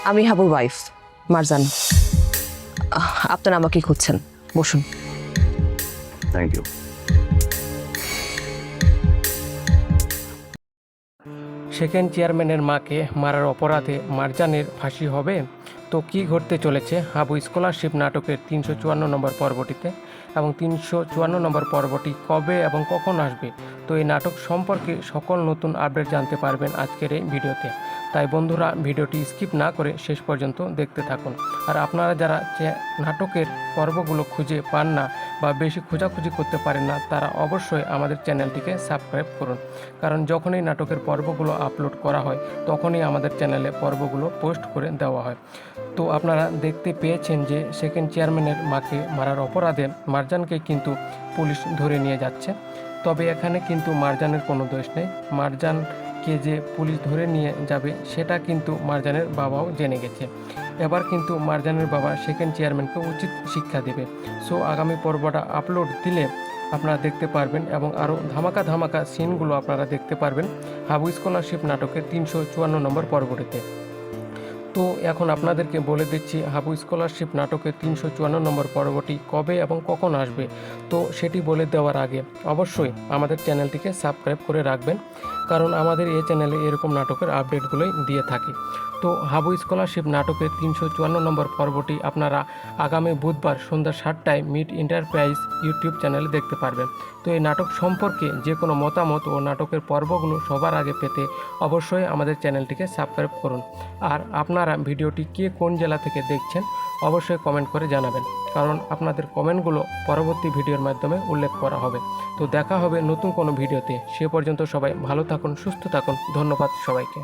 আমি হাবুর ওয়াইফ মারজান। আপনারা আমাকে খুঁজছেন, বসুন। Thank you. সেকেন্ড চেয়ারম্যানের মাকে মারার অপরাধে মারজানের ফাঁসি হবে? তো কি ঘটতে চলেছে হাবু স্কলারশিপ নাটকের 354 নম্বর পর্বটিতে, এবং 354 নম্বর পর্বটি কবে এবং কখন আসবে? তো এই নাটক সম্পর্কে সকল নতুন আপডেট জানতে পারবেন আজকের এই ভিডিওতে। তাই বন্ধুরা, ভিডিওটি স্কিপ না করে শেষ পর্যন্ত দেখতে থাকুন। আর আপনারা যারা নাটকের পর্বগুলো খুঁজে পান না বা বেশি খোঁজাখুঁজি করতে পারেন না, তারা অবশ্যই আমাদের চ্যানেলটিকে সাবস্ক্রাইব করুন। কারণ যখনই নাটকের পর্বগুলো আপলোড করা হয় তখনই আমাদের চ্যানেলে পর্বগুলো পোস্ট করে দেওয়া হয়। তো আপনারা দেখতে পেয়েছেন যে সেকেন্ড চেয়ারম্যানের মাকে মারার অপরাধে মারজানকে কিন্তু পুলিশ ধরে নিয়ে যাচ্ছে। তবে এখানে কিন্তু মারজানের কোনো দোষ নেই। মারজানকে যে পুলিশ ধরে নিয়ে যাবে সেটা কিন্তু মারজানের বাবাও জেনে গেছে। এবার কিন্তু মারজানের বাবা সেকেন্ড চেয়ারম্যানকে উচিত শিক্ষা দেবে। সো আগামী পর্বটা আপলোড দিলে আপনারা দেখতে পারবেন এবং আরও ধামাকা ধামাকা সিনগুলো আপনারা দেখতে পারবেন হাবু স্কলারশিপ নাটকের 354 নম্বর পর্বটিতে। তো এখন আপনাদেরকে বলে দিচ্ছি হাবু স্কলারশিপ নাটকের 354 নম্বর পর্বটি কবে এবং কখন আসবে। তো সেটি বলে দেওয়ার আগে অবশ্যই আমাদের চ্যানেলটিকে সাবস্ক্রাইব করে রাখবেন, কারণ আমাদের এই চ্যানেলে এরকম নাটকের আপডেটগুলোই দিয়ে থাকি। তো হাবু স্কলারশিপ নাটকের 354 নম্বর পর্বটি আপনারা আগামী বুধবার সন্ধ্যা 7টায় মিড এন্টারপ্রাইজ ইউটিউব চ্যানেলে দেখতে পারবেন। তো এই নাটক সম্পর্কে যে কোনো মতামত ও নাটকের পর্বগুলো সবার আগে পেতে অবশ্যই আমাদের চ্যানেলটিকে সাবস্ক্রাইব করুন। আর আপনারা ভিডিওটি কে কোন জেলা থেকে দেখছেন অবশ্যই কমেন্ট করে জানাবেন, কারণ আপনাদের কমেন্টগুলো পরবর্তী ভিডিওর মাধ্যমে উল্লেখ করা হবে। তো দেখা হবে নতুন কোনো ভিডিওতে। সে পর্যন্ত সবাই ভালো থাকুন, সুস্থ থাকুন। ধন্যবাদ সবাইকে।